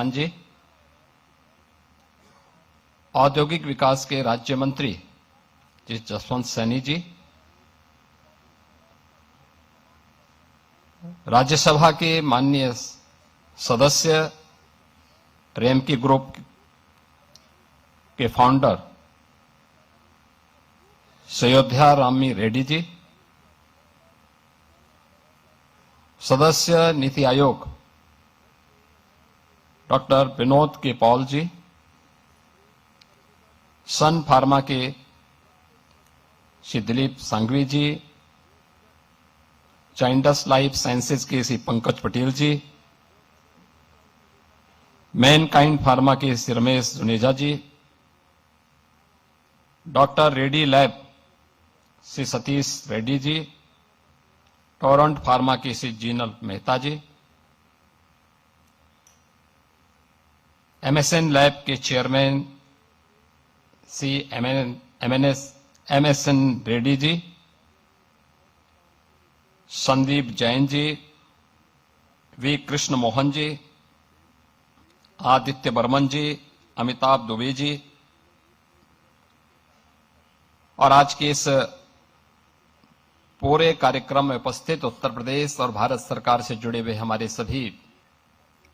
जी, औद्योगिक विकास के राज्य मंत्री जी जसवंत सैनी जी, राज्यसभा के माननीय सदस्य, रेमकी ग्रुप के फाउंडर सयोध्या रामी रेड्डी जी, सदस्य नीति आयोग डॉक्टर विनोद के पॉल जी, सन फार्मा के श्री दिलीप सांघवी जी, चाइंडस लाइफ साइंसेज के Shri Pankaj Patel ji, Mankind Pharma के Shri Ramesh Juneja ji, doctor Reddy lab Shri Satish Reddy ji, Torrent Pharma के श्री जीनल मेहता जी, एमएसएन लैब के chairman Shri MSN Reddy ji, Sandeep Jain ji, V Krishna Mohan ji, Aditya Burman ji, Amitabh Dubey ji, और आज के इस पूरे कार्यक्रम में उपस्थित उत्तर प्रदेश और भारत सरकार से जुड़े हुए हमारे सभी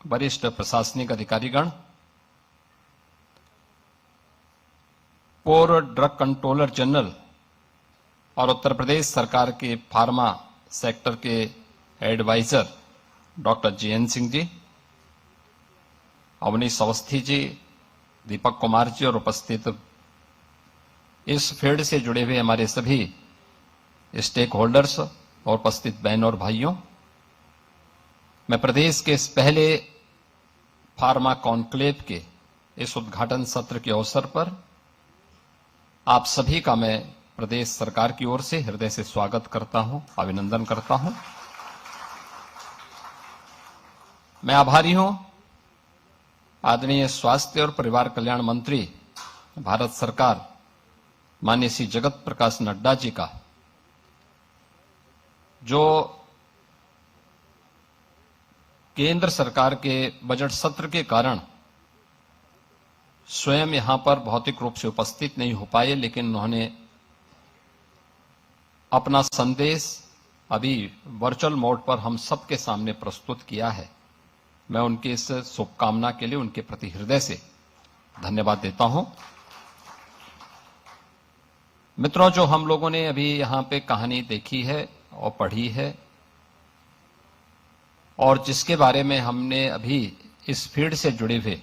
वरिष्ठ प्रशासनिक अधिकारीगण, पूर्व ड्रग कंट्रोलर जनरल और उत्तर प्रदेश सरकार के फार्मा सेक्टर के adviser doctor GN Singh ji, Awanish Awasthi ji, Deepak Kumar ji और उपस्थित इस फील्ड से जुड़े हुए हमारे सभी स्टेक होल्डर्स और उपस्थित बहन और भाइयों, मैं प्रदेश के इस पहले फार्मा कॉन्क्लेव के इस उद्घाटन सत्र के अवसर पर आप सभी का मैं प्रदेश सरकार की ओर से हृदय से स्वागत करता हूं, अभिनंदन करता हूं। मैं आभारी हूं आदरणीय स्वास्थ्य और परिवार कल्याण मंत्री भारत सरकार माननीय श्री जगत प्रकाश नड्डा जी का, जो केंद्र सरकार के बजट सत्र के कारण स्वयं यहां पर भौतिक रूप से उपस्थित नहीं हो पाए, लेकिन उन्होंने अपना संदेश अभी वर्चुअल मोड पर हम सबके सामने प्रस्तुत किया है। मैं उनकी इस शुभकामना के लिए उनके प्रति हृदय से धन्यवाद देता हूं। मित्रों, जो हम लोगों ने अभी यहां पे कहानी देखी है और पढ़ी है और जिसके बारे में हमने अभी इस फील्ड से जुड़े हुए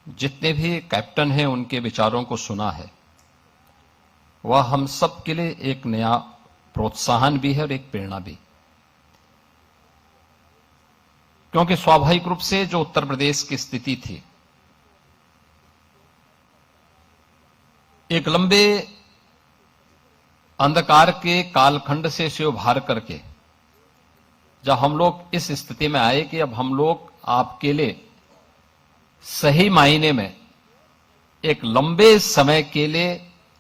जितने भी कैप्टन हैं उनके विचारों को सुना है, वह हम सब के लिए एक नया प्रोत्साहन भी है और एक प्रेरणा भी, क्योंकि स्वाभाविक रूप से जो उत्तर प्रदेश की स्थिति थी, एक लंबे अंधकार के कालखंड से उभार करके जब हम लोग इस स्थिति में आए कि अब हम लोग आपके लिए सही मायने में एक लंबे समय के लिए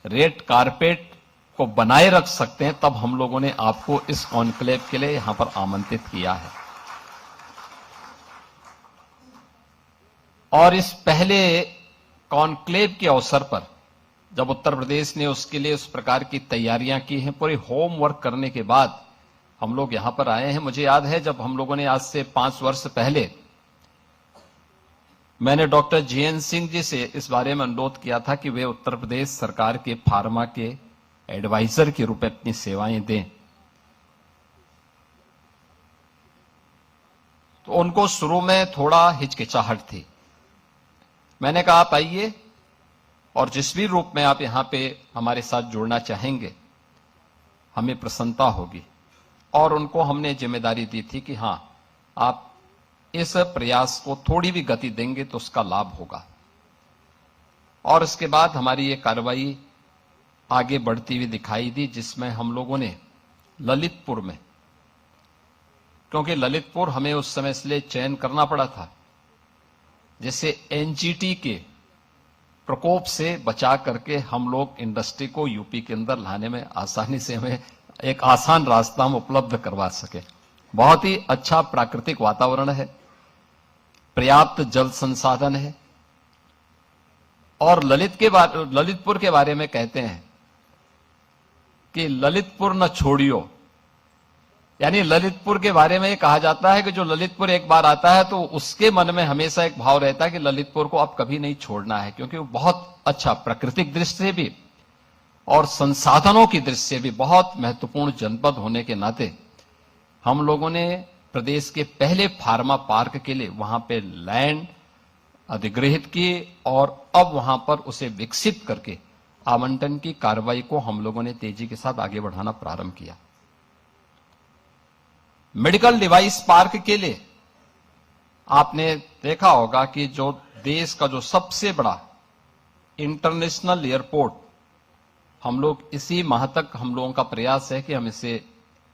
रेड कारपेट को बनाए रख सकते हैं, तब हम लोगों ने आपको इस कॉन्क्लेव के लिए यहां पर आमंत्रित किया है। और इस पहले कॉन्क्लेव के अवसर पर जब उत्तर प्रदेश ने उसके लिए उस प्रकार की तैयारियां की हैं, पूरी होमवर्क करने के बाद हम लोग यहां पर आए हैं। मुझे याद है जब हम लोगों ने आज से 5 वर्ष पहले मैंने डॉक्टर जीएन सिंह जी से इस बारे में अनुरोध किया था कि वे उत्तर प्रदेश सरकार के फार्मा के एडवाइजर के रूप में अपनी सेवाएं दें, तो उनको शुरू में थोड़ा हिचकिचाहट थी। मैंने कहा आप आइए और जिस भी रूप में आप यहां पे हमारे साथ जुड़ना चाहेंगे, हमें प्रसन्नता होगी। और उनको हमने जिम्मेदारी दी थी कि हां, आप इस प्रयास को थोड़ी भी गति देंगे तो उसका लाभ होगा। और इसके बाद हमारी ये कार्रवाई आगे बढ़ती हुई दिखाई दी, जिसमें हम लोगों ने ललितपुर में, क्योंकि ललितपुर हमें उस समय इसलिए चयन करना पड़ा था जिससे एनजीटी के प्रकोप से बचा करके हम लोग इंडस्ट्री को यूपी के अंदर लाने में आसानी से हमें एक आसान रास्ता हम उपलब्ध करवा सके। बहुत ही अच्छा प्राकृतिक वातावरण है, पर्याप्त जल संसाधन है। और ललितपुर के बारे में कहते हैं कि ललितपुर न छोड़ियो, यानी ललितपुर के बारे में ये कहा जाता है कि जो ललितपुर एक बार आता है तो उसके मन में हमेशा एक भाव रहता है कि ललितपुर को अब कभी नहीं छोड़ना है, क्योंकि वो बहुत अच्छा प्राकृतिक दृष्टि से भी और संसाधनों की दृष्टि से भी बहुत महत्वपूर्ण जनपद होने के नाते हम लोगों ने प्रदेश के पहले फार्मा पार्क के लिए वहां पे लैंड अधिग्रहित किए और अब वहां पर उसे विकसित करके आवंटन की कार्रवाई को हम लोगों ने तेजी के साथ आगे बढ़ाना प्रारंभ किया। मेडिकल डिवाइस पार्क के लिए आपने देखा होगा कि जो देश का जो सबसे बड़ा इंटरनेशनल एयरपोर्ट, हम लोग इसी माह तक हम लोगों का प्रयास है कि हम इसे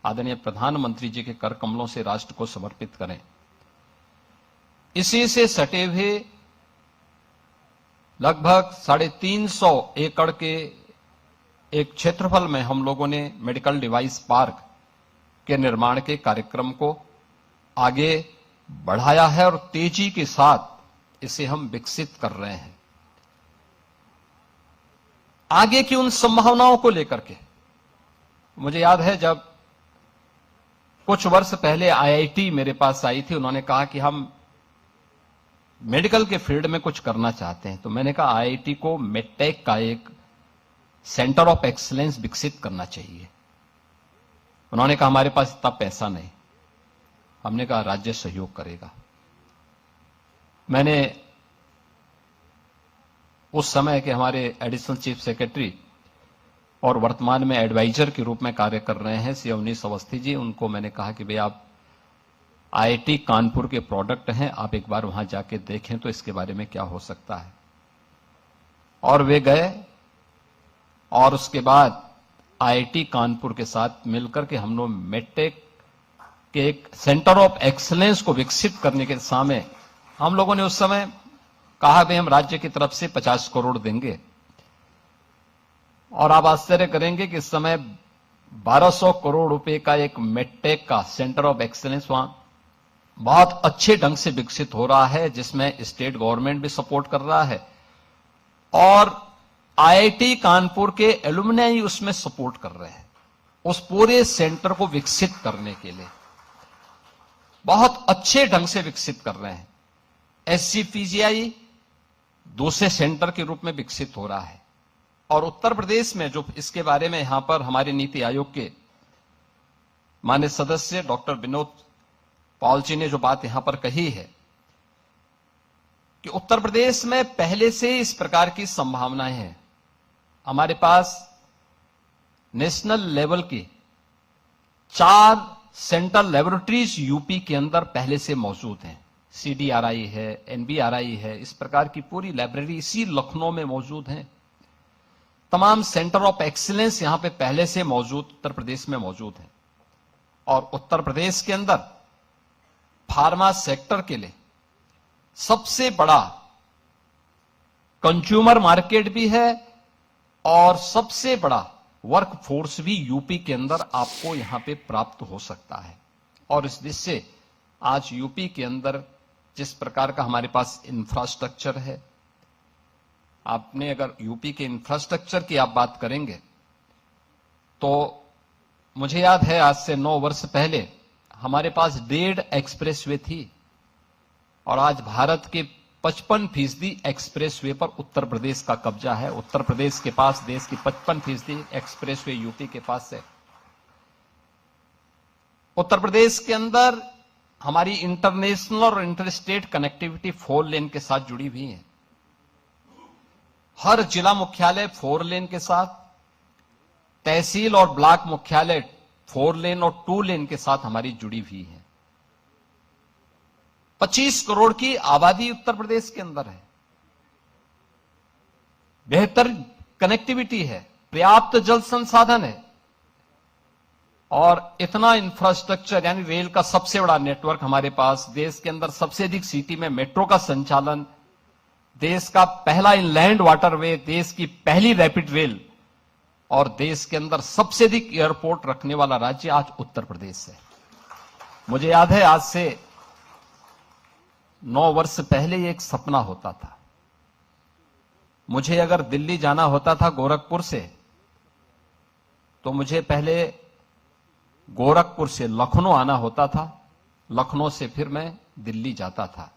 आदरणीय प्रधानमंत्री जी के कर कमलों से राष्ट्र को समर्पित करें। इसी से सटे हुए लगभग 350 एकड़ के एक क्षेत्रफल में हम लोगों ने मेडिकल डिवाइस पार्क के निर्माण के कार्यक्रम को आगे बढ़ाया है और तेजी के साथ इसे हम विकसित कर रहे हैं। आगे की उन संभावनाओं को लेकर के मुझे याद है जब कुछ वर्ष पहले आईआईटी मेरे पास आई थी, उन्होंने कहा कि हम मेडिकल के फील्ड में कुछ करना चाहते हैं, तो मैंने कहा आईआईटी को मेडटेक का एक सेंटर ऑफ एक्सीलेंस विकसित करना चाहिए। उन्होंने कहा हमारे पास इतना पैसा नहीं। हमने कहा राज्य सहयोग करेगा। मैंने उस समय के हमारे एडिशनल चीफ सेक्रेटरी और वर्तमान में एडवाइजर के रूप में कार्य कर रहे हैं श्री अवनीश अवस्थी जी, उनको मैंने कहा कि भाई आप आईआईटी कानपुर के प्रोडक्ट हैं, आप एक बार वहां जाके देखें तो इसके बारे में क्या हो सकता है। और वे गए और उसके बाद आईआईटी कानपुर के साथ मिलकर के हम लोग मेडटेक के एक सेंटर ऑफ एक्सीलेंस को विकसित करने के सामने हम लोगों ने उस समय कहा भाई हम राज्य की तरफ से 50 करोड़ देंगे। और आप आश्चर्य करेंगे कि इस समय 1200 करोड़ रुपए का एक मेडटेक का सेंटर ऑफ एक्सीलेंस वहां बहुत अच्छे ढंग से विकसित हो रहा है, जिसमें स्टेट गवर्नमेंट भी सपोर्ट कर रहा है और आईआईटी कानपुर के एलुमनाई उसमें सपोर्ट कर रहे हैं उस पूरे सेंटर को विकसित करने के लिए, बहुत अच्छे ढंग से विकसित कर रहे हैं। एससीपीजीआई दूसरे सेंटर के रूप में विकसित हो रहा है। और उत्तर प्रदेश में जो इसके बारे में यहां पर हमारे नीति आयोग के माननीय सदस्य डॉक्टर विनोद पॉल जी ने जो बात यहां पर कही है कि उत्तर प्रदेश में पहले से इस प्रकार की संभावनाएं हैं। हमारे पास नेशनल लेवल की 4 सेंट्रल लेबोरेटरीज यूपी के अंदर पहले से मौजूद हैं। सीडीआरआई है, एनबीआरआई है, इस प्रकार की पूरी लाइब्रेरी इसी लखनऊ में मौजूद हैं। तमाम सेंटर ऑफ एक्सीलेंस यहां पे पहले से मौजूद उत्तर प्रदेश में मौजूद है। और उत्तर प्रदेश के अंदर फार्मा सेक्टर के लिए सबसे बड़ा कंज्यूमर मार्केट भी है और सबसे बड़ा वर्क फोर्स भी यूपी के अंदर आपको यहां पे प्राप्त हो सकता है। और इस दृष्टि से आज यूपी के अंदर जिस प्रकार का हमारे पास इंफ्रास्ट्रक्चर है, आपने अगर यूपी के इंफ्रास्ट्रक्चर की आप बात करेंगे तो मुझे याद है आज से 9 वर्ष पहले हमारे पास 1.5 एक्सप्रेसवे थी और आज भारत के 55% एक्सप्रेसवे पर उत्तर प्रदेश का कब्जा है। उत्तर प्रदेश के पास देश की 55% एक्सप्रेसवे यूपी के पास है। उत्तर प्रदेश के अंदर हमारी इंटरनेशनल और इंटरस्टेट कनेक्टिविटी 4 लेन के साथ जुड़ी हुई है। हर जिला मुख्यालय 4 लेन के साथ, तहसील और ब्लॉक मुख्यालय 4 लेन और 2 लेन के साथ हमारी जुड़ी हुई है। 25 करोड़ की आबादी उत्तर प्रदेश के अंदर है। बेहतर कनेक्टिविटी है, पर्याप्त जल संसाधन है और इतना इंफ्रास्ट्रक्चर यानी रेल का सबसे बड़ा नेटवर्क हमारे पास, देश के अंदर सबसे अधिक सिटी में मेट्रो का संचालन, देश का पहला इनलैंड वाटरवे, देश की पहली रैपिड रेल और देश के अंदर सबसे अधिक एयरपोर्ट रखने वाला राज्य आज उत्तर प्रदेश है। मुझे याद है आज से 9 वर्ष पहले एक सपना होता था। मुझे अगर दिल्ली जाना होता था गोरखपुर से, तो मुझे पहले गोरखपुर से लखनऊ आना होता था, लखनऊ से फिर मैं दिल्ली जाता था।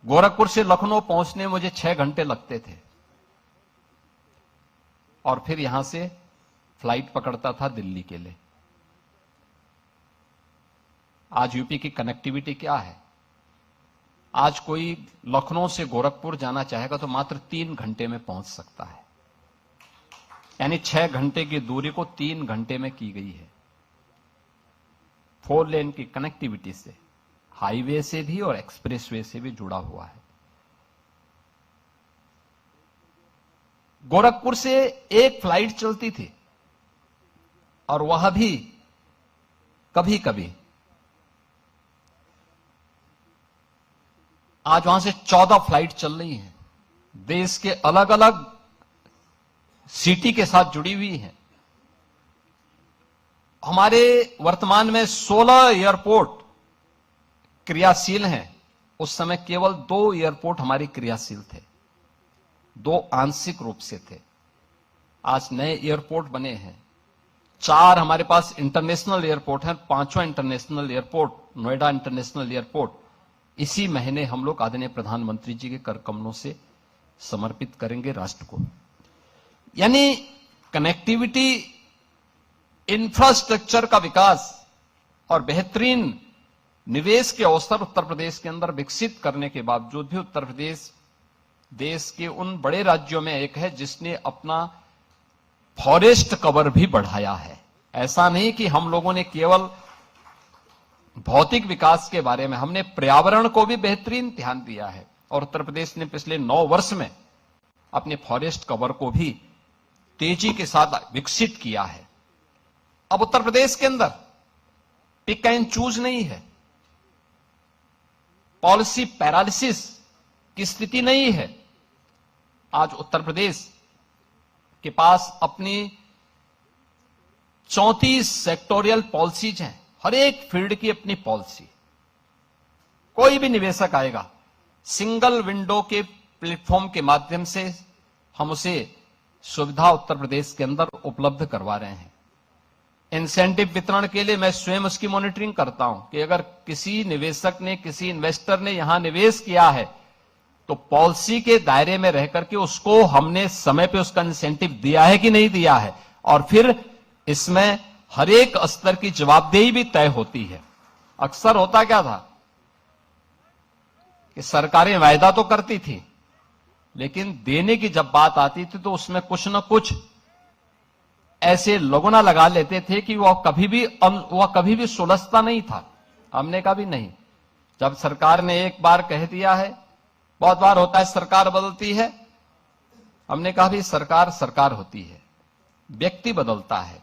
गोरखपुर से लखनऊ पहुंचने में मुझे 6 घंटे लगते थे और फिर यहां से फ्लाइट पकड़ता था दिल्ली के लिए। आज यूपी की कनेक्टिविटी क्या है? आज कोई लखनऊ से गोरखपुर जाना चाहेगा तो मात्र 3 घंटे में पहुंच सकता है, यानी 6 घंटे की दूरी को 3 घंटे में की गई है। 4 लेन की कनेक्टिविटी से, हाईवे से भी और एक्सप्रेसवे से भी जुड़ा हुआ है। गोरखपुर से एक फ्लाइट चलती थी और वह भी कभी कभी, आज वहां से 14 फ्लाइट चल रही हैं, देश के अलग अलग सिटी के साथ जुड़ी हुई हैं। हमारे वर्तमान में 16 एयरपोर्ट क्रियाशील हैं। उस समय केवल 2 एयरपोर्ट हमारे क्रियाशील थे, 2 आंशिक रूप से थे। आज नए एयरपोर्ट बने हैं, 4 हमारे पास इंटरनेशनल एयरपोर्ट हैं, 5वां international airport Noida international airport इसी महीने हम लोग आदरणीय प्रधानमंत्री जी के कर कमलों से समर्पित करेंगे राष्ट्र को। यानी कनेक्टिविटी, इंफ्रास्ट्रक्चर का विकास और बेहतरीन निवेश के अवसर उत्तर प्रदेश के अंदर विकसित करने के बावजूद भी उत्तर प्रदेश देश के उन बड़े राज्यों में एक है जिसने अपना फॉरेस्ट कवर भी बढ़ाया है। ऐसा नहीं कि हम लोगों ने केवल भौतिक विकास के बारे में, हमने पर्यावरण को भी बेहतरीन ध्यान दिया है और उत्तर प्रदेश ने पिछले 9 वर्ष में अपने फॉरेस्ट कवर को भी तेजी के साथ विकसित किया है। अब उत्तर प्रदेश के अंदर पिक एंड चूज नहीं है, पॉलिसी पैरालिसिस की स्थिति नहीं है। आज उत्तर प्रदेश के पास अपनी 34 सेक्टोरियल पॉलिसीज हैं, हर एक फील्ड की अपनी पॉलिसी। कोई भी निवेशक आएगा, सिंगल विंडो के प्लेटफॉर्म के माध्यम से हम उसे सुविधा उत्तर प्रदेश के अंदर उपलब्ध करवा रहे हैं। इंसेंटिव वितरण के लिए मैं स्वयं उसकी मॉनिटरिंग करता हूं कि अगर किसी निवेशक ने, किसी इन्वेस्टर ने यहां निवेश किया है तो पॉलिसी के दायरे में रह करके उसको हमने समय पे उसका इंसेंटिव दिया है कि नहीं दिया है, और फिर इसमें हर एक स्तर की जवाबदेही भी तय होती है। अक्सर होता क्या था कि सरकारें वायदा तो करती थी, लेकिन देने की जब बात आती थी तो उसमें कुछ न कुछ ऐसे लोगों लगा लेते थे कि वह कभी भी सुलझता नहीं था। हमने कहा भी नहीं, जब सरकार ने एक बार कह दिया है, बहुत बार होता है सरकार बदलती है, हमने कहा भी सरकार सरकार होती है, व्यक्ति बदलता है।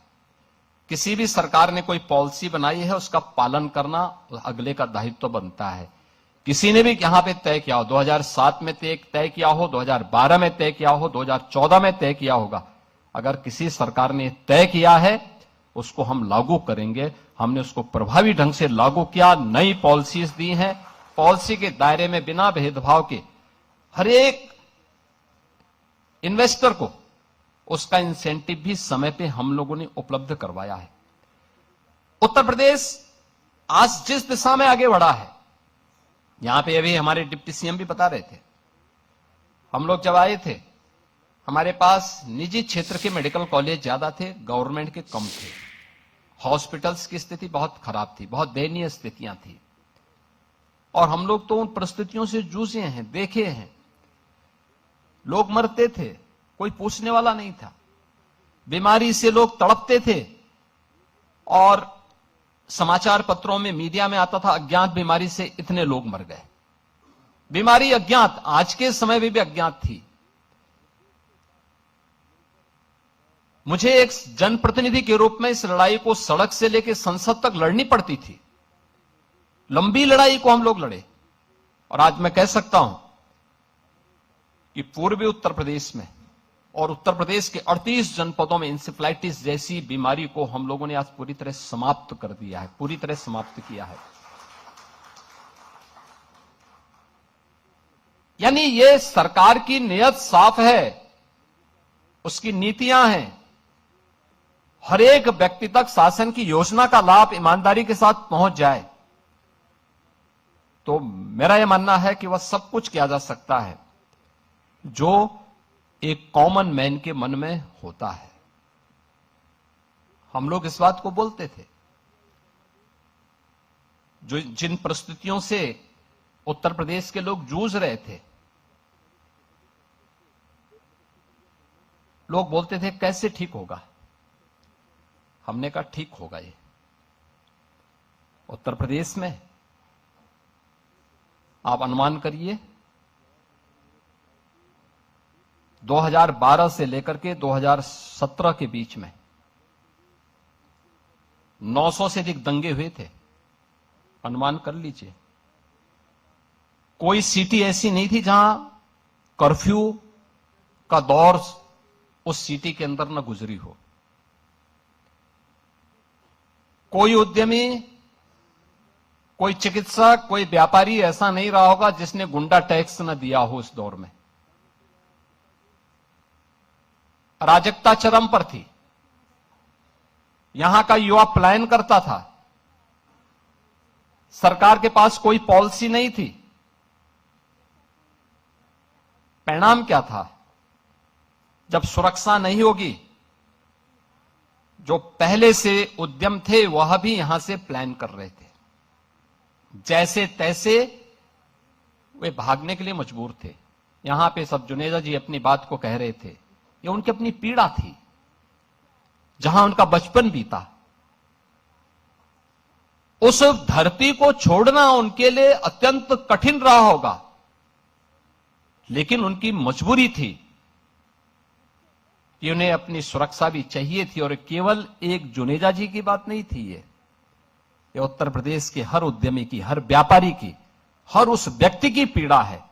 किसी भी सरकार ने कोई पॉलिसी बनाई है, उसका पालन करना अगले का दायित्व बनता है। किसी ने भी यहां पे तय किया हो, 2007 में तय किया हो, 2012 में तय किया हो, 2014 में तय किया होगा, अगर किसी सरकार ने तय किया है उसको हम लागू करेंगे। हमने उसको प्रभावी ढंग से लागू किया, नई पॉलिसीज दी हैं, पॉलिसी के दायरे में बिना भेदभाव के हर एक इन्वेस्टर को उसका इंसेंटिव भी समय पे हम लोगों ने उपलब्ध करवाया है। उत्तर प्रदेश आज जिस दिशा में आगे बढ़ा है, यहां पे अभी हमारे डिप्टी सीएम भी बता रहे थे, हम लोग जब आए थे हमारे पास निजी क्षेत्र के मेडिकल कॉलेज ज्यादा थे, गवर्नमेंट के कम थे। हॉस्पिटल्स की स्थिति बहुत खराब थी, बहुत दयनीय स्थितियां थी, और हम लोग तो उन परिस्थितियों से जूझे हैं, देखे हैं। लोग मरते थे, कोई पूछने वाला नहीं था, बीमारी से लोग तड़पते थे, और समाचार पत्रों में, मीडिया में आता था अज्ञात बीमारी से इतने लोग मर गए। बीमारी अज्ञात, आज के समय में भी अज्ञात थी। मुझे एक जनप्रतिनिधि के रूप में इस लड़ाई को सड़क से लेकर संसद तक लड़नी पड़ती थी। लंबी लड़ाई को हम लोग लड़े, और आज मैं कह सकता हूं कि पूर्वी उत्तर प्रदेश में और उत्तर प्रदेश के 38 जनपदों में इंसेफ्लाइटिस जैसी बीमारी को हम लोगों ने आज पूरी तरह समाप्त कर दिया है, पूरी तरह समाप्त किया है। यानी ये सरकार की नीयत साफ है, उसकी नीतियां हैं, हर एक व्यक्ति तक शासन की योजना का लाभ ईमानदारी के साथ पहुंच जाए। तो मेरा यह मानना है कि वह सब कुछ किया जा सकता है जो एक कॉमन मैन के मन में होता है। हम लोग इस बात को बोलते थे। जो जिन परिस्थितियों से उत्तर प्रदेश के लोग जूझ रहे थे, लोग बोलते थे कैसे ठीक होगा। हमने कहा ठीक होगा। ये उत्तर प्रदेश में आप अनुमान करिए 2012 से लेकर के 2017 के बीच में 900 से अधिक दंगे हुए थे। अनुमान कर लीजिए। कोई सिटी ऐसी नहीं थी जहां कर्फ्यू का दौर उस सिटी के अंदर न गुजरी हो। कोई उद्यमी, कोई चिकित्सक, कोई व्यापारी ऐसा नहीं रहा होगा जिसने गुंडा टैक्स न दिया हो इस दौर में। अराजकता चरम पर थी। यहां का युवा पलायन करता था। सरकार के पास कोई पॉलिसी नहीं थी। परिणाम क्या था? जब सुरक्षा नहीं होगी, जो पहले से उद्यम थे वह भी यहां से प्लान कर रहे थे। जैसे तैसे वे भागने के लिए मजबूर थे। यहां पे सब जुनेजा जी अपनी बात को कह रहे थे, ये उनकी अपनी पीड़ा थी, जहां उनका बचपन बीता। उस धरती को छोड़ना उनके लिए अत्यंत कठिन रहा होगा, लेकिन उनकी मजबूरी थी कि उन्हें अपनी सुरक्षा भी चाहिए थी। और केवल एक जुनेजा जी की बात नहीं थी। ये उत्तर प्रदेश के हर उद्यमी की, हर व्यापारी की, हर उस व्यक्ति की पीड़ा है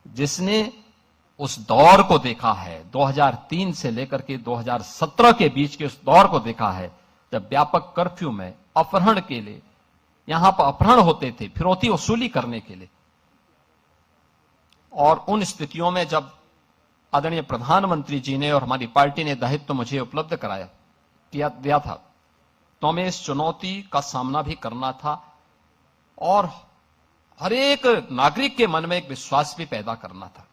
जिसने उस दौर को देखा है, 2003 से लेकर के 2017 के बीच के उस दौर को देखा है, जब व्यापक कर्फ्यू में अपहरण के लिए यहां पर अपहरण होते थे, फिरौती वसूली करने के लिए। और उन स्थितियों में जब आदरणीय प्रधानमंत्री जी ने और हमारी पार्टी ने दायित्व मुझे उपलब्ध दिया था, तो हमें इस चुनौती का सामना भी करना था और हर एक नागरिक के मन में एक विश्वास भी पैदा करना था।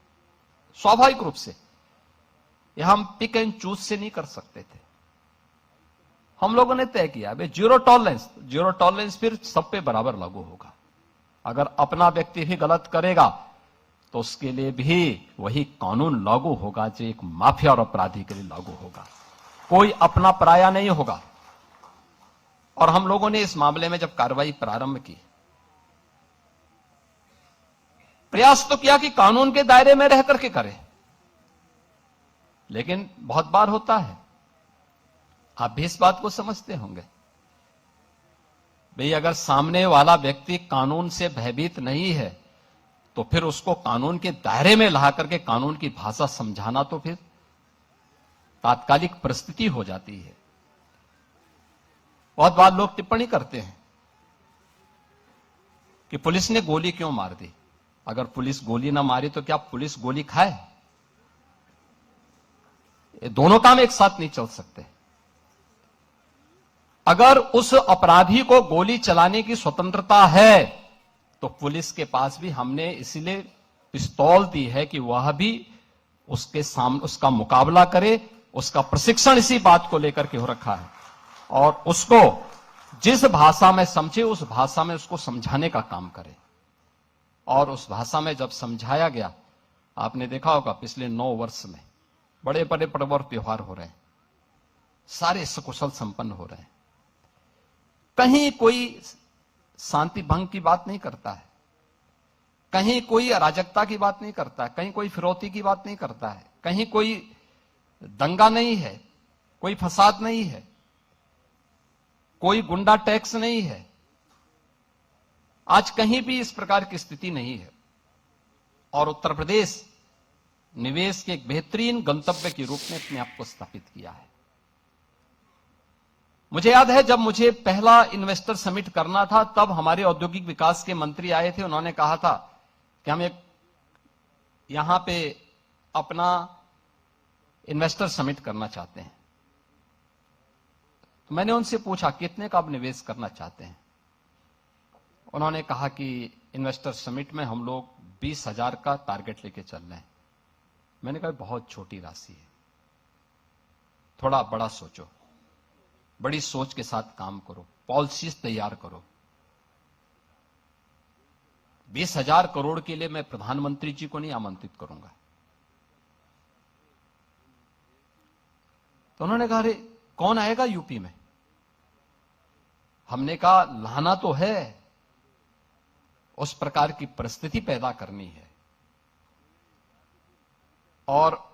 स्वाभाविक रूप से यह हम पिक एंड चूज से नहीं कर सकते थे। हम लोगों ने तय किया भाई जीरो टॉलरेंस फिर सब पे बराबर लागू होगा। अगर अपना व्यक्ति भी गलत करेगा तो उसके लिए भी वही कानून लागू होगा जो एक माफिया और अपराधी के लिए लागू होगा। कोई अपना पराया नहीं होगा। और हम लोगों ने इस मामले में जब कार्रवाई प्रारंभ की, प्रयास तो किया कि कानून के दायरे में रह करके करें, लेकिन बहुत बार होता है, आप भी इस बात को समझते होंगे, भाई अगर सामने वाला व्यक्ति कानून से भयभीत नहीं है तो फिर उसको कानून के दायरे में ला करके कानून की भाषा समझाना तो फिर तात्कालिक परिस्थिति हो जाती है। बहुत बार लोग टिप्पणी करते हैं कि पुलिस ने गोली क्यों मार दी। अगर पुलिस गोली ना मारी तो क्या पुलिस गोली खाए? ये दोनों काम एक साथ नहीं चल सकते। अगर उस अपराधी को गोली चलाने की स्वतंत्रता है तो पुलिस के पास भी हमने इसलिए पिस्तौल दी है कि वह भी उसके सामने उसका मुकाबला करे। उसका प्रशिक्षण इसी बात को लेकर के हो रखा है और उसको जिस भाषा में समझे उस भाषा में उसको समझाने का काम करे। और उस भाषा में जब समझाया गया, आपने देखा होगा पिछले 9 वर्ष में बड़े बड़े पर्व और त्योहार हो रहे हैं, सारे सकुशल संपन्न हो रहे हैं। कहीं कोई शांति भंग की बात नहीं करता है, कहीं कोई अराजकता की बात नहीं करता है, कहीं कोई फिरौती की बात नहीं करता है, कहीं कोई दंगा नहीं है, कोई फसाद नहीं है, कोई गुंडा टैक्स नहीं है। आज कहीं भी इस प्रकार की स्थिति नहीं है। और उत्तर प्रदेश निवेश के एक बेहतरीन गंतव्य के रूप में अपने आप को स्थापित किया है। मुझे याद है जब मुझे पहला इन्वेस्टर समिट करना था, तब हमारे औद्योगिक विकास के मंत्री आए थे। उन्होंने कहा था कि हम एक यहां पे अपना इन्वेस्टर समिट करना चाहते हैं। तो मैंने उनसे पूछा कितने का आप निवेश करना चाहते हैं। उन्होंने कहा कि इन्वेस्टर समिट में हम लोग 20,000 का टारगेट लेके चल रहे हैं। मैंने कहा बहुत छोटी राशि है, थोड़ा बड़ा सोचो, बड़ी सोच के साथ काम करो, पॉलिसीज तैयार करो। 20,000 करोड़ के लिए मैं प्रधानमंत्री जी को नहीं आमंत्रित करूंगा। तो उन्होंने कहा अरे कौन आएगा यूपी में। हमने कहा लाना तो है, उस प्रकार की परिस्थिति पैदा करनी है। और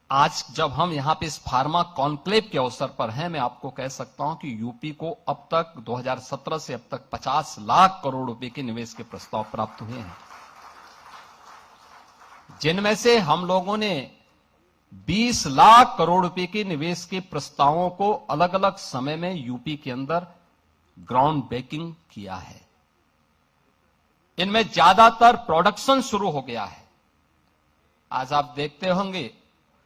आज जब हम यहां पे इस फार्मा कॉन्क्लेव के अवसर पर हैं, मैं आपको कह सकता हूं कि यूपी को अब तक 2017 से अब तक 50 लाख करोड़ रुपए के निवेश के प्रस्ताव प्राप्त हुए हैं, जिनमें से हम लोगों ने 20 लाख करोड़ रुपए के निवेश के प्रस्तावों को अलग अलग समय में यूपी के अंदर ग्राउंड ब्रेकिंग किया है। इनमें ज्यादातर प्रोडक्शन शुरू हो गया है। आज आप देखते होंगे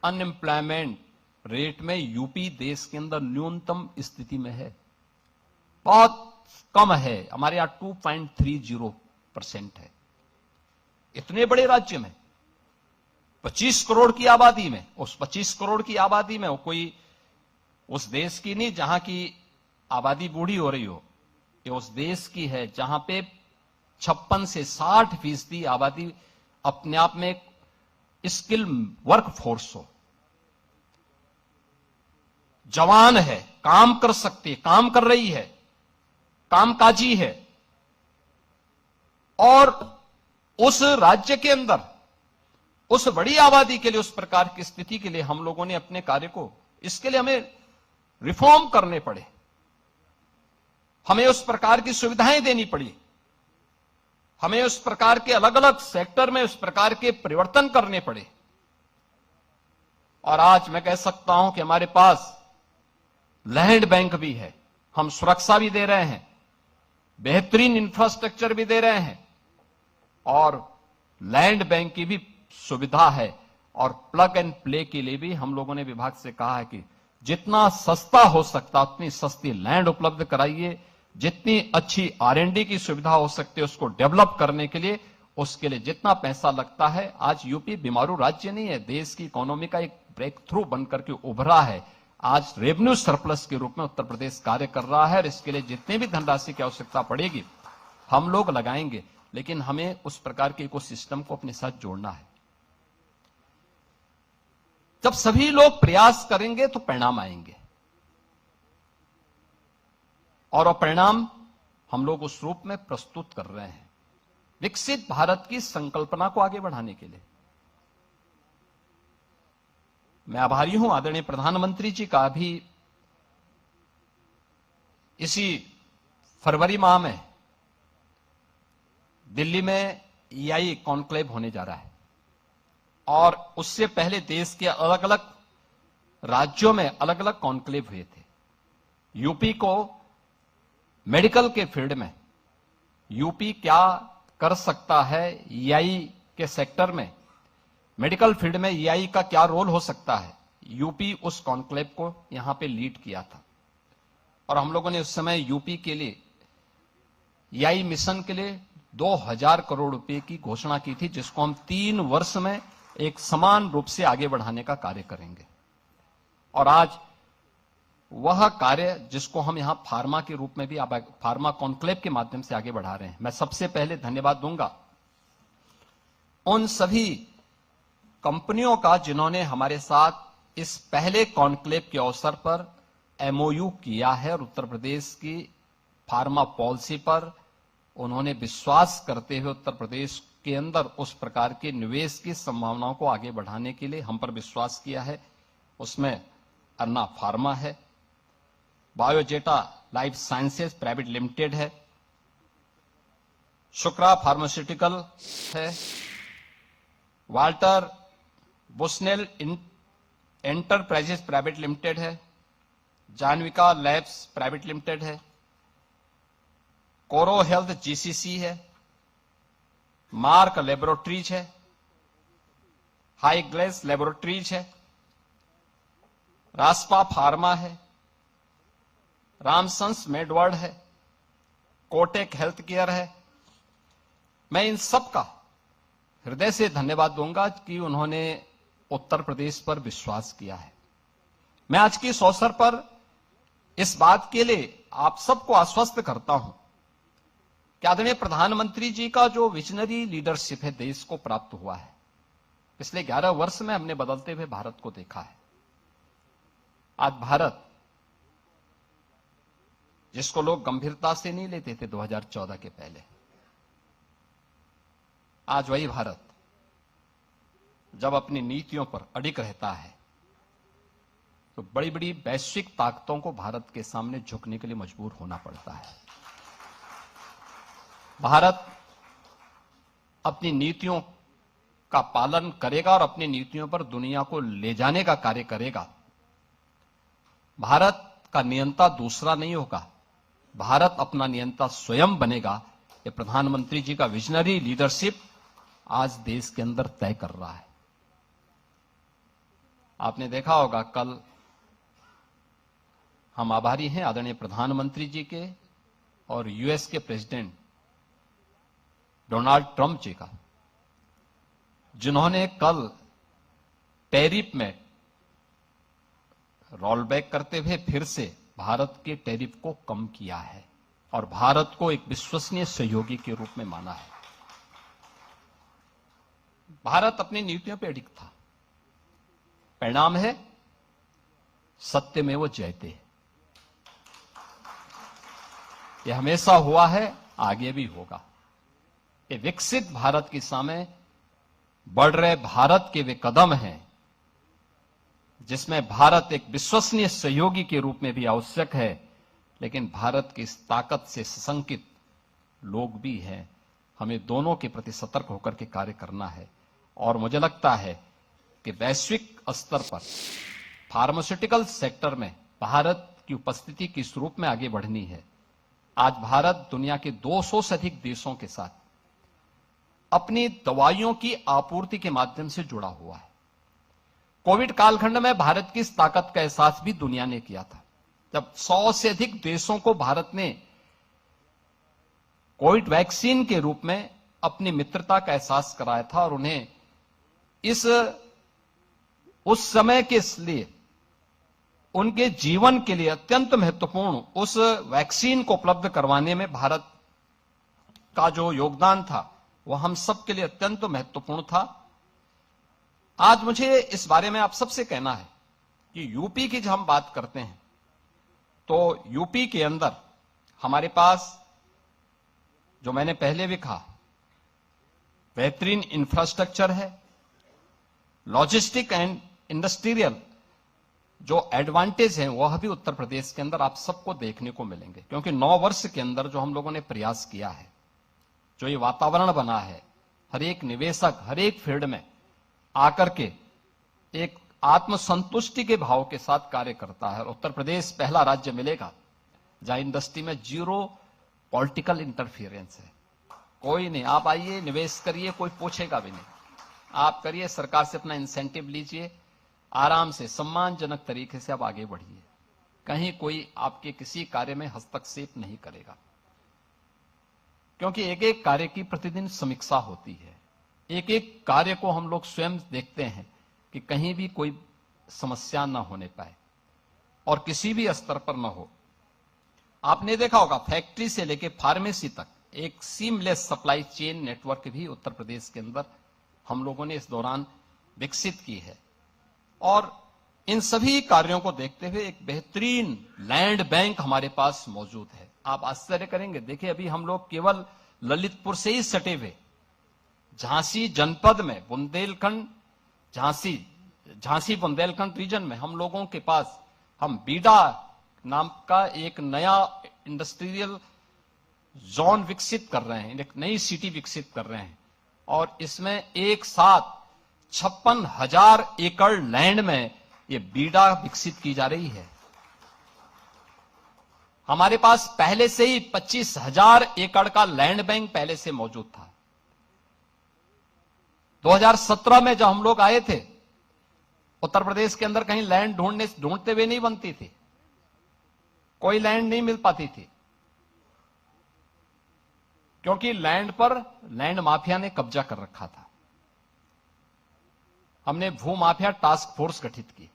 अनएम्प्लॉयमेंट रेट में यूपी देश के अंदर न्यूनतम स्थिति में है, बहुत कम है। हमारे यहां 2.30% है। इतने बड़े राज्य में 25 करोड़ की आबादी में, उस 25 करोड़ की आबादी में वो कोई उस देश की नहीं जहां की आबादी बूढ़ी हो रही हो, ये उस देश की है जहां पे 56 से 60% आबादी अपने आप में स्किल वर्क फोर्स हो, जवान है, काम कर सकती है, काम कर रही है, कामकाजी है। और उस राज्य के अंदर उस बड़ी आबादी के लिए, उस प्रकार की स्थिति के लिए हम लोगों ने अपने कार्य को, इसके लिए हमें रिफॉर्म करने पड़े, हमें उस प्रकार की सुविधाएं देनी पड़ी, हमें उस प्रकार के अलग अलग सेक्टर में उस प्रकार के परिवर्तन करने पड़े। और आज मैं कह सकता हूं कि हमारे पास लैंड बैंक भी है, हम सुरक्षा भी दे रहे हैं, बेहतरीन इंफ्रास्ट्रक्चर भी दे रहे हैं, और लैंड बैंक की भी सुविधा है। और प्लग एंड प्ले के लिए भी हम लोगों ने विभाग से कहा है कि जितना सस्ता हो सकता उतनी सस्ती लैंड उपलब्ध कराइए, जितनी अच्छी R&D की सुविधा हो सकती है उसको डेवलप करने के लिए, उसके लिए जितना पैसा लगता है। आज यूपी बीमारू राज्य नहीं है, देश की इकोनॉमी का एक ब्रेक थ्रू बनकर के उभरा है। आज रेवेन्यू सरप्लस के रूप में उत्तर प्रदेश कार्य कर रहा है, और इसके लिए जितनी भी धनराशि की आवश्यकता पड़ेगी हम लोग लगाएंगे, लेकिन हमें उस प्रकार के इकोसिस्टम को अपने साथ जोड़ना है। जब सभी लोग प्रयास करेंगे तो परिणाम आएंगे, और परिणाम हम लोग उस रूप में प्रस्तुत कर रहे हैं विकसित भारत की संकल्पना को आगे बढ़ाने के लिए। मैं आभारी हूं आदरणीय प्रधानमंत्री जी का। भी इसी फरवरी माह में दिल्ली में EI कॉन्क्लेव होने जा रहा है, और उससे पहले देश के अलग अलग राज्यों में अलग अलग कॉन्क्लेव हुए थे। यूपी को मेडिकल के फील्ड में यूपी क्या कर सकता है, EI के सेक्टर में, मेडिकल फील्ड में EI का क्या रोल हो सकता है, यूपी उस कॉन्क्लेव को यहां पे लीड किया था। और हम लोगों ने उस समय यूपी के लिए EI मिशन के लिए 2000 करोड़ रुपए की घोषणा की थी, जिसको हम 3 वर्ष में एक समान रूप से आगे बढ़ाने का कार्य करेंगे। और आज वह कार्य जिसको हम यहां फार्मा के रूप में भी, फार्मा कॉन्क्लेव के माध्यम से आगे बढ़ा रहे हैं। मैं सबसे पहले धन्यवाद दूंगा उन सभी कंपनियों का जिन्होंने हमारे साथ इस पहले कॉन्क्लेव के अवसर पर MOU किया है, और उत्तर प्रदेश की फार्मा पॉलिसी पर उन्होंने विश्वास करते हुए उत्तर प्रदेश के अंदर उस प्रकार के निवेश की संभावनाओं को आगे बढ़ाने के लिए हम पर विश्वास किया है। उसमें अन्ना फार्मा है, बायोजेटा लाइफ साइंसेज प्राइवेट लिमिटेड है, शुक्रा फार्मास्यूटिकल है, वाल्टर बुसनेल एंटरप्राइजेस प्राइवेट लिमिटेड है, जानविका लैब्स प्राइवेट लिमिटेड है, कोरो हेल्थ जीसीसी है, मार्क लेबोरेटरीज है, हाई ग्लेस लेबोरेटरीज है, रास्पा फार्मा है, रामसंस मेडवर्ड है, कोटेक हेल्थ केयर है। मैं इन सब का हृदय से धन्यवाद दूंगा कि उन्होंने उत्तर प्रदेश पर विश्वास किया है। मैं आज के इस अवसर पर इस बात के लिए आप सबको आश्वस्त करता हूं कि आदरणीय प्रधानमंत्री जी का जो विजनरी लीडरशिप है देश को प्राप्त हुआ है, पिछले 11 वर्ष में हमने बदलते हुए भारत को देखा है। आज भारत, जिसको लोग गंभीरता से नहीं लेते थे 2014 के पहले, आज वही भारत जब अपनी नीतियों पर अडिग रहता है तो बड़ी बड़ी वैश्विक ताकतों को भारत के सामने झुकने के लिए मजबूर होना पड़ता है। भारत अपनी नीतियों का पालन करेगा और अपनी नीतियों पर दुनिया को ले जाने का कार्य करेगा। भारत का नियंता दूसरा नहीं होगा, भारत अपना नियंता स्वयं बनेगा। ये प्रधानमंत्री जी का विजनरी लीडरशिप आज देश के अंदर तय कर रहा है। आपने देखा होगा, कल हम आभारी हैं आदरणीय प्रधानमंत्री जी के और यूएस के प्रेसिडेंट डोनाल्ड ट्रंप जी का, जिन्होंने कल टैरिफ में रोल बैक करते हुए फिर से भारत के टैरिफ को कम किया है और भारत को एक विश्वसनीय सहयोगी के रूप में माना है। भारत अपनी नीतियों पर अडिग था। परिणाम है सत्य में वो जयते। ये हमेशा हुआ है, आगे भी होगा। ये विकसित भारत के सामने बढ़ रहे भारत के वे कदम हैं जिसमें भारत एक विश्वसनीय सहयोगी के रूप में भी आवश्यक है, लेकिन भारत की इस ताकत से सशंकित लोग भी हैं। हमें दोनों के प्रति सतर्क होकर के कार्य करना है और मुझे लगता है कि वैश्विक स्तर पर फार्मास्यूटिकल सेक्टर में भारत की उपस्थिति किस रूप में आगे बढ़नी है। आज भारत दुनिया के 200 से अधिक देशों के साथ अपनी दवाइयों की आपूर्ति के माध्यम से जुड़ा हुआ है। कोविड कालखंड में भारत की इस ताकत का एहसास भी दुनिया ने किया था, जब 100 से अधिक देशों को भारत ने कोविड वैक्सीन के रूप में अपनी मित्रता का एहसास कराया था और उन्हें उस समय के लिए उनके जीवन के लिए अत्यंत महत्वपूर्ण उस वैक्सीन को उपलब्ध करवाने में भारत का जो योगदान था वह हम सब के लिए अत्यंत महत्वपूर्ण था। आज मुझे इस बारे में आप सबसे कहना है कि यूपी की जब हम बात करते हैं तो यूपी के अंदर हमारे पास, जो मैंने पहले भी कहा, बेहतरीन इंफ्रास्ट्रक्चर है, लॉजिस्टिक एंड इंडस्ट्रियल जो एडवांटेज हैं वह भी उत्तर प्रदेश के अंदर आप सबको देखने को मिलेंगे, क्योंकि 9 वर्ष के अंदर जो हम लोगों ने प्रयास किया है, जो ये वातावरण बना है, हर एक निवेशक हर एक फील्ड में आकर के एक आत्मसंतुष्टि के भाव के साथ कार्य करता है। और उत्तर प्रदेश पहला राज्य मिलेगा जहां इंडस्ट्री में 0 पॉलिटिकल इंटरफियरेंस है। कोई नहीं, आप आइए निवेश करिए, कोई पूछेगा भी नहीं, आप करिए, सरकार से अपना इंसेंटिव लीजिए, आराम से सम्मानजनक तरीके से आप आगे बढ़िए। कहीं कोई आपके किसी कार्य में हस्तक्षेप नहीं करेगा, क्योंकि एक एक कार्य की प्रतिदिन समीक्षा होती है। एक एक कार्य को हम लोग स्वयं देखते हैं कि कहीं भी कोई समस्या ना होने पाए और किसी भी स्तर पर ना हो। आपने देखा होगा, फैक्ट्री से लेकर फार्मेसी तक एक सीमलेस सप्लाई चेन नेटवर्क भी उत्तर प्रदेश के अंदर हम लोगों ने इस दौरान विकसित की है। और इन सभी कार्यों को देखते हुए एक बेहतरीन लैंड बैंक हमारे पास मौजूद है। आप आश्चर्य करेंगे, देखिए अभी हम लोग केवल ललितपुर से ही सटे हुए झांसी जनपद में बुंदेलखंड, झांसी बुंदेलखंड रीजन में हम लोगों के पास हम बीडा नाम का एक नया इंडस्ट्रियल जोन विकसित कर रहे हैं, एक नई सिटी विकसित कर रहे हैं और इसमें एक साथ 56,000 एकड़ लैंड में ये बीड़ा विकसित की जा रही है। हमारे पास पहले से ही 25,000 एकड़ का लैंड बैंक पहले से मौजूद था। 2017 में जब हम लोग आए थे, उत्तर प्रदेश के अंदर कहीं लैंड ढूंढते हुए नहीं बनती थी, कोई लैंड नहीं मिल पाती थी, क्योंकि लैंड पर लैंड माफिया ने कब्जा कर रखा था। हमने भू माफिया टास्क फोर्स गठित की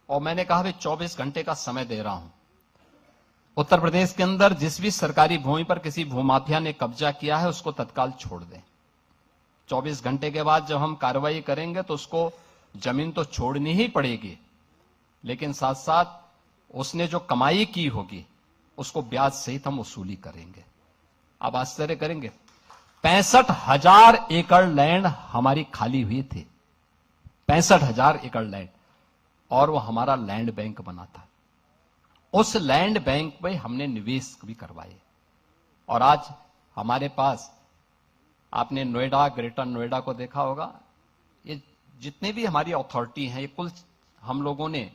और मैंने कहा भाई 24 घंटे का समय दे रहा हूं, उत्तर प्रदेश के अंदर जिस भी सरकारी भूमि पर किसी भूमाफिया ने कब्जा किया है उसको तत्काल छोड़ दें। 24 घंटे के बाद जब हम कार्रवाई करेंगे तो उसको जमीन तो छोड़नी ही पड़ेगी, लेकिन साथ साथ उसने जो कमाई की होगी उसको ब्याज सहित हम वसूली करेंगे। आप आश्चर्य करेंगे, 65,000 एकड़ लैंड हमारी खाली हुई थी, 65,000 एकड़ लैंड, और वो हमारा लैंड बैंक बना था। उस लैंड बैंक में हमने निवेश भी करवाए और आज हमारे पास, आपने नोएडा, ग्रेटर नोएडा को देखा होगा, ये जितने भी हमारी अथॉरिटी हैं, ये कुल हम लोगों ने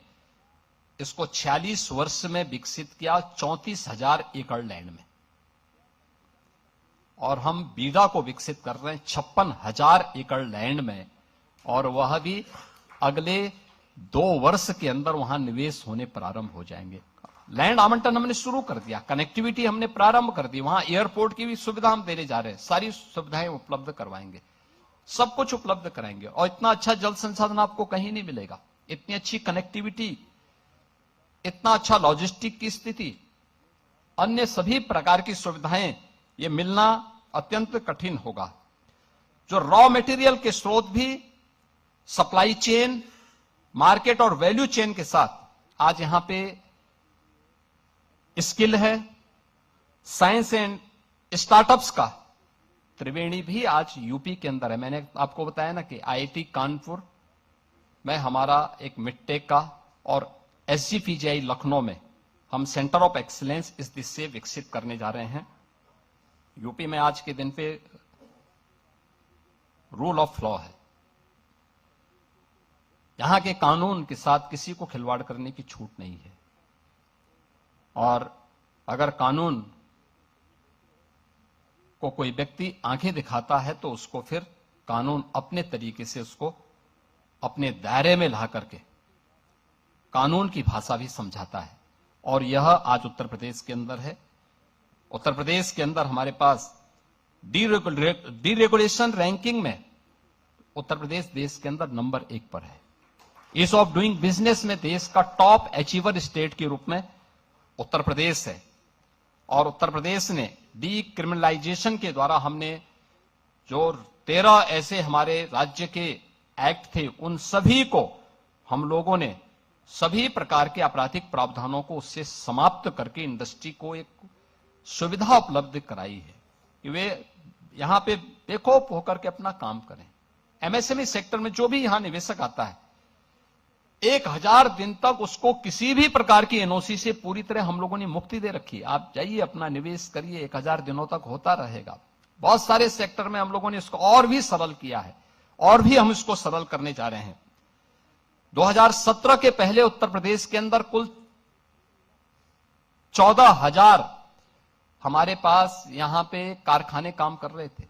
इसको 46 वर्ष में विकसित किया, 34,000 एकड़ लैंड में, और हम बीड़ा को विकसित कर रहे हैं 56,000 एकड़ लैंड में, और वह भी अगले 2 वर्ष के अंदर वहां निवेश होने प्रारंभ हो जाएंगे। लैंड आवंटन हमने शुरू कर दिया, कनेक्टिविटी हमने प्रारंभ कर दी, वहां एयरपोर्ट की भी सुविधा हम देने जा रहे हैं, सारी सुविधाएं उपलब्ध करवाएंगे, सब कुछ उपलब्ध कराएंगे। और इतना अच्छा जल संसाधन आपको कहीं नहीं मिलेगा, इतनी अच्छी कनेक्टिविटी, इतना अच्छा लॉजिस्टिक की स्थिति, अन्य सभी प्रकार की सुविधाएं ये मिलना अत्यंत कठिन होगा। जो रॉ मटेरियल के स्रोत भी सप्लाई चेन, मार्केट और वैल्यू चेन के साथ आज यहां पे स्किल है, साइंस एंड स्टार्टअप्स का त्रिवेणी भी आज यूपी के अंदर है। मैंने आपको बताया ना कि आईआईटी कानपुर में हमारा एक मिडटेक का और एसजीपीजीआई लखनऊ में हम सेंटर ऑफ एक्सीलेंस इस दिशा से विकसित करने जा रहे हैं। यूपी में आज के दिन पे रूल ऑफ लॉ है, यहां के कानून के साथ किसी को खिलवाड़ करने की छूट नहीं है, और अगर कानून को कोई व्यक्ति आंखें दिखाता है तो उसको फिर कानून अपने तरीके से उसको अपने दायरे में ला करके कानून की भाषा भी समझाता है, और यह आज उत्तर प्रदेश के अंदर है। उत्तर प्रदेश के अंदर हमारे पास डीरेगुलेशन रैंकिंग में उत्तर प्रदेश देश के अंदर नंबर 1 पर है। ईज ऑफ डूइंग बिजनेस में देश का टॉप अचीवर स्टेट के रूप में उत्तर प्रदेश है, और उत्तर प्रदेश ने डीक्रिमिनलाइजेशन के द्वारा हमने जो 13 ऐसे हमारे राज्य के एक्ट थे, उन सभी को हम लोगों ने सभी प्रकार के आपराधिक प्रावधानों को उससे समाप्त करके इंडस्ट्री को एक सुविधा उपलब्ध कराई है कि वे यहां पे बेखौफ होकर के अपना काम करें। एमएसएमई सेक्टर में जो भी यहां निवेशक आता है, 1000 दिन तक उसको किसी भी प्रकार की एनओसी से पूरी तरह हम लोगों ने मुक्ति दे रखी है। आप जाइए, अपना निवेश करिए, 1000 दिनों तक होता रहेगा। बहुत सारे सेक्टर में हम लोगों ने इसको और भी सरल किया है, और भी हम इसको सरल करने जा रहे हैं। 2017 के पहले उत्तर प्रदेश के अंदर कुल 14,000 हमारे पास यहां पे कारखाने काम कर रहे थे।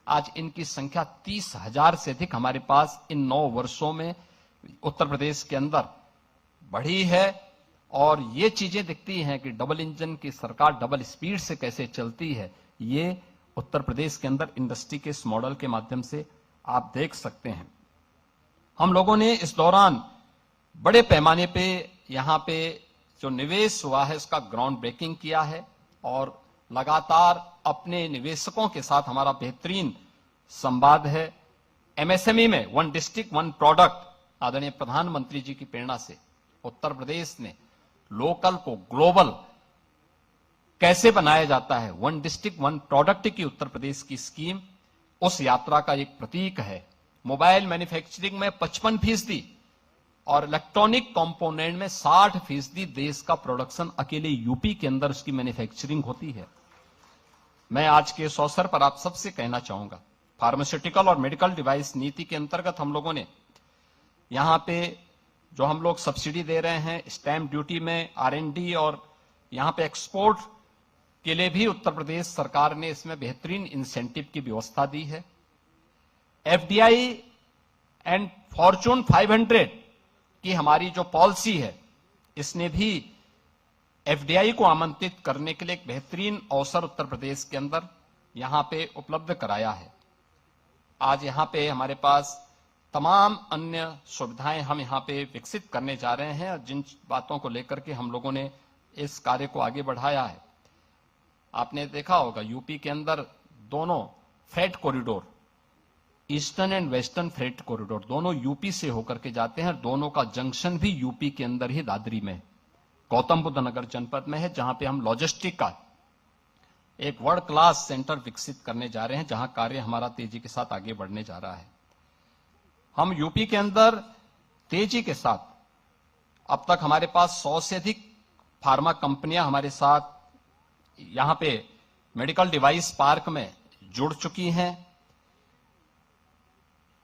आज इनकी संख्या 30,000 से अधिक हमारे पास इन 9 वर्षों में उत्तर प्रदेश के अंदर बढ़ी है, और ये चीजें दिखती हैं कि डबल इंजन की सरकार डबल स्पीड से कैसे चलती है, ये उत्तर प्रदेश के अंदर इंडस्ट्री के इस मॉडल के माध्यम से आप देख सकते हैं। हम लोगों ने इस दौरान बड़े पैमाने पे यहां पे जो निवेश हुआ है उसका ग्राउंड ब्रेकिंग किया है, और लगातार अपने निवेशकों के साथ हमारा बेहतरीन संवाद है। एमएसएमई में 1 डिस्ट्रिक्ट 1 प्रोडक्ट, आदरणीय प्रधानमंत्री जी की प्रेरणा से उत्तर प्रदेश ने लोकल को ग्लोबल कैसे बनाया जाता है, 1 डिस्ट्रिक्ट 1 प्रोडक्ट की उत्तर प्रदेश की स्कीम उस यात्रा का एक प्रतीक है। मोबाइल मैन्युफैक्चरिंग में 55% और इलेक्ट्रॉनिक कंपोनेंट में 60% देश का प्रोडक्शन अकेले यूपी के अंदर उसकी मैन्युफैक्चरिंग होती है। मैं आज के इस अवसर पर आप सबसे कहना चाहूंगा, फार्मास्यूटिकल और मेडिकल डिवाइस नीति के अंतर्गत हम लोगों ने यहां पे जो हम लोग सब्सिडी दे रहे हैं स्टैंप ड्यूटी में, R&D और यहां पे एक्सपोर्ट के लिए भी उत्तर प्रदेश सरकार ने इसमें बेहतरीन इंसेंटिव की व्यवस्था दी है। FDI एंड फॉर्चून 500 की हमारी जो पॉलिसी है, इसने भी FDI को आमंत्रित करने के लिए एक बेहतरीन अवसर उत्तर प्रदेश के अंदर यहां पे उपलब्ध कराया है। आज यहां पे हमारे पास तमाम अन्य सुविधाएं हम यहां पे विकसित करने जा रहे हैं और जिन बातों को लेकर के हम लोगों ने इस कार्य को आगे बढ़ाया है। आपने देखा होगा यूपी के अंदर दोनों freight corridor, eastern and western freight corridor, दोनों यूपी से होकर के जाते हैं। दोनों का जंक्शन भी यूपी के अंदर ही दादरी में, गौतम बुद्ध नगर जनपद में है, जहां पे हम लॉजिस्टिक का एक वर्ल्ड क्लास सेंटर विकसित करने जा रहे हैं, जहां कार्य हमारा तेजी के साथ आगे बढ़ने जा रहा है। हम यूपी के अंदर तेजी के साथ, अब तक हमारे पास 100 से अधिक फार्मा कंपनियां हमारे साथ यहां पे मेडिकल डिवाइस पार्क में जुड़ चुकी हैं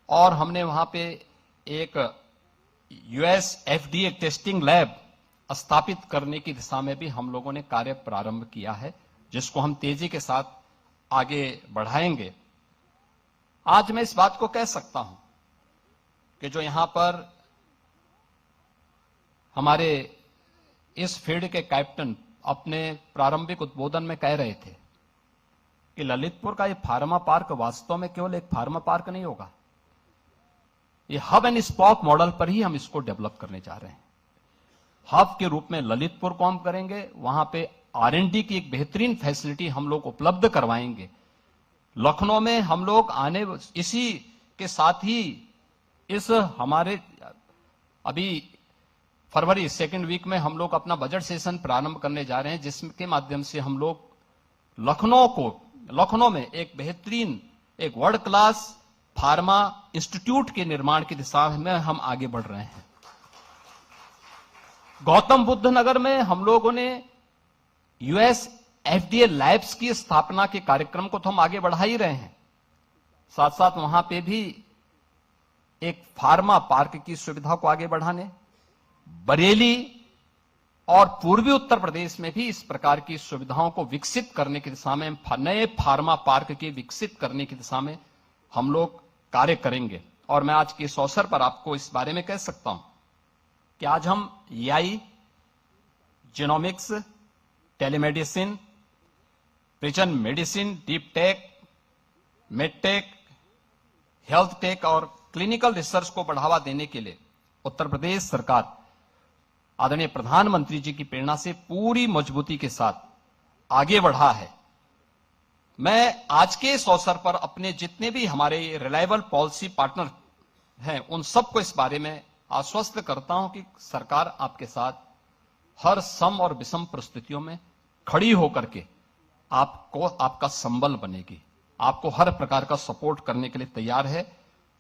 और हमने वहां पे एक US FDA टेस्टिंग लैब स्थापित करने की दिशा में भी हम लोगों ने कार्य प्रारंभ किया है, जिसको हम तेजी के साथ आगे बढ़ाएंगे। आज मैं इस बात को कह सकता हूं कि जो यहां पर हमारे इस फील्ड के कैप्टन अपने प्रारंभिक उद्बोधन में कह रहे थे कि ललितपुर का ये फार्मा पार्क वास्तव में केवल एक फार्मा पार्क नहीं होगा, ये हब एंड स्पोक मॉडल पर ही हम इसको डेवलप करने जा रहे हैं। हब के रूप में ललितपुर को हम करेंगे, वहां पे R&D की एक बेहतरीन फैसिलिटी हम लोग उपलब्ध करवाएंगे। लखनऊ में हम लोग आने, इसी के साथ ही इस हमारे अभी फरवरी सेकेंड वीक में हम लोग अपना बजट सेशन प्रारंभ करने जा रहे हैं, जिसके माध्यम से हम लोग लखनऊ में एक बेहतरीन, एक वर्ल्ड क्लास फार्मा इंस्टीट्यूट के निर्माण की दिशा में हम आगे बढ़ रहे हैं। गौतम बुद्ध नगर में हम लोगों ने US FDA लैब्स की स्थापना के कार्यक्रम को तो हम आगे बढ़ा ही रहे हैं, साथ साथ वहां पे भी एक फार्मा पार्क की सुविधा को आगे बढ़ाने, बरेली और पूर्वी उत्तर प्रदेश में भी इस प्रकार की सुविधाओं को विकसित करने की दिशा में, नए फार्मा पार्क के विकसित करने की दिशा में हम लोग कार्य करेंगे। और मैं आज के इस अवसर पर आपको इस बारे में कह सकता हूं कि आज हम AI, genomics, telemedicine, prison medicine, deep tech, medtech, health take और क्लिनिकल रिसर्च को बढ़ावा देने के लिए उत्तर प्रदेश सरकार आदरणीय प्रधानमंत्री जी की प्रेरणा से पूरी मजबूती के साथ आगे बढ़ा है। मैं आज के इस अवसर पर अपने जितने भी हमारे रिलायबल पॉलिसी पार्टनर हैं, उन सबको इस बारे में आश्वस्त करता हूं कि सरकार आपके साथ हर सम और विषम परिस्थितियों में खड़ी होकर के आपका संबल बनेगी, आपको हर प्रकार का सपोर्ट करने के लिए तैयार है।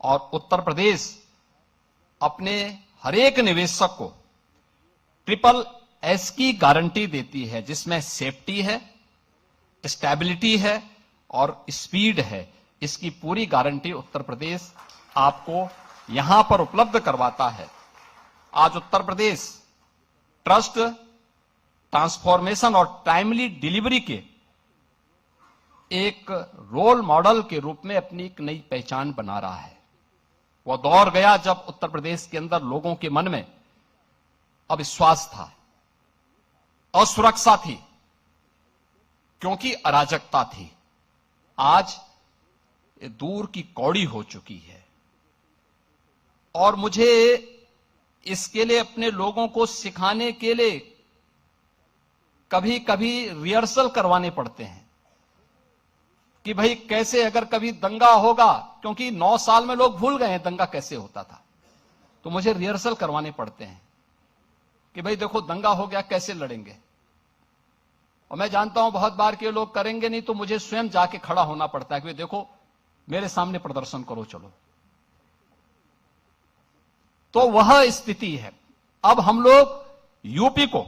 और उत्तर प्रदेश अपने हर एक निवेशक को SSS की गारंटी देती है, जिसमें सेफ्टी है, स्टेबिलिटी है और स्पीड है। इसकी पूरी गारंटी उत्तर प्रदेश आपको यहां पर उपलब्ध करवाता है। आज उत्तर प्रदेश ट्रस्ट, ट्रांसफॉर्मेशन और टाइमली डिलीवरी के एक रोल मॉडल के रूप में अपनी एक नई पहचान बना रहा है। वह दौर गया जब उत्तर प्रदेश के अंदर लोगों के मन में अविश्वास था, असुरक्षा थी, क्योंकि अराजकता थी। आज ये दूर की कौड़ी हो चुकी है और मुझे इसके लिए अपने लोगों को सिखाने के लिए कभी कभी रिहर्सल करवाने पड़ते हैं कि भाई कैसे अगर कभी दंगा होगा, क्योंकि 9 साल में लोग भूल गए हैं दंगा कैसे होता था, तो मुझे रिहर्सल करवाने पड़ते हैं कि भाई देखो दंगा हो गया कैसे लड़ेंगे। और मैं जानता हूं बहुत बार के लोग करेंगे नहीं, तो मुझे स्वयं जाके खड़ा होना पड़ता है कि देखो मेरे सामने प्रदर्शन करो चलो। तो वह स्थिति है। अब हम लोग यूपी को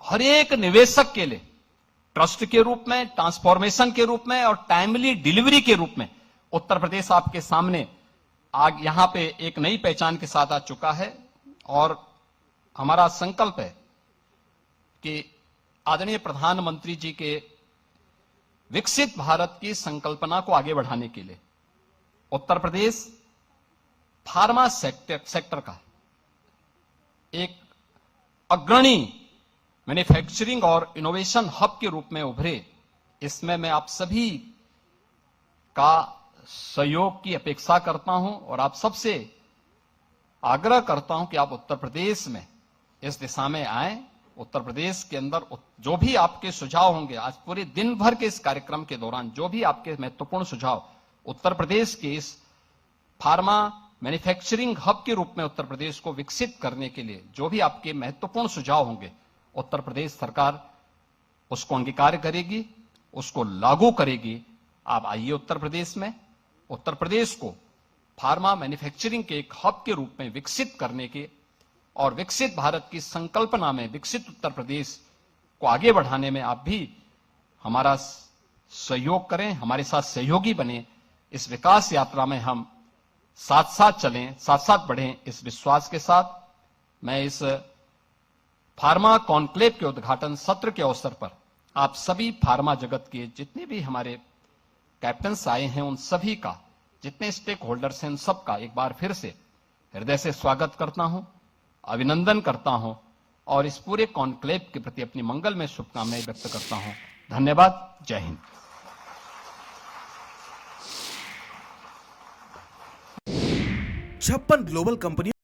हर एक निवेशक के लिए ट्रस्ट के रूप में, ट्रांसफॉर्मेशन के रूप में और टाइमली डिलीवरी के रूप में उत्तर प्रदेश आपके सामने आज यहां पे एक नई पहचान के साथ आ चुका है। और हमारा संकल्प है कि आदरणीय प्रधानमंत्री जी के विकसित भारत की संकल्पना को आगे बढ़ाने के लिए उत्तर प्रदेश फार्मा सेक्टर का एक अग्रणी मैन्युफैक्चरिंग और इनोवेशन हब के रूप में उभरे, इसमें मैं आप सभी का सहयोग की अपेक्षा करता हूं और आप सबसे आग्रह करता हूं कि आप उत्तर प्रदेश में इस दिशा में आए। उत्तर प्रदेश के अंदर जो भी आपके सुझाव होंगे, आज पूरे दिन भर के इस कार्यक्रम के दौरान जो भी आपके महत्वपूर्ण सुझाव उत्तर प्रदेश के इस फार्मा मैन्युफैक्चरिंग हब के रूप में उत्तर प्रदेश को विकसित करने के लिए जो भी आपके महत्वपूर्ण सुझाव होंगे, उत्तर प्रदेश सरकार उसको अंगीकार करेगी, उसको लागू करेगी। आप आइए उत्तर प्रदेश में, उत्तर प्रदेश को फार्मा मैन्युफैक्चरिंग के एक हब के रूप में विकसित करने के और विकसित भारत की संकल्पना में विकसित उत्तर प्रदेश को आगे बढ़ाने में आप भी हमारा सहयोग करें, हमारे साथ सहयोगी बने। इस विकास यात्रा में हम साथ साथ चलें, साथ साथ बढ़ें, इस विश्वास के साथ मैं इस फार्मा कॉन्क्लेव के उद्घाटन सत्र के अवसर पर आप सभी फार्मा जगत के जितने भी हमारे कैप्टन्स आए हैं, उन सभी का, जितने स्टेक होल्डर्स हैं, उन सबका एक बार फिर से हृदय से स्वागत करता हूं, अभिनंदन करता हूं और इस पूरे कॉन्क्लेव के प्रति अपनी मंगलमय शुभकामनाएं व्यक्त करता हूं। धन्यवाद। जय हिंद। 56 ग्लोबल कंपनियों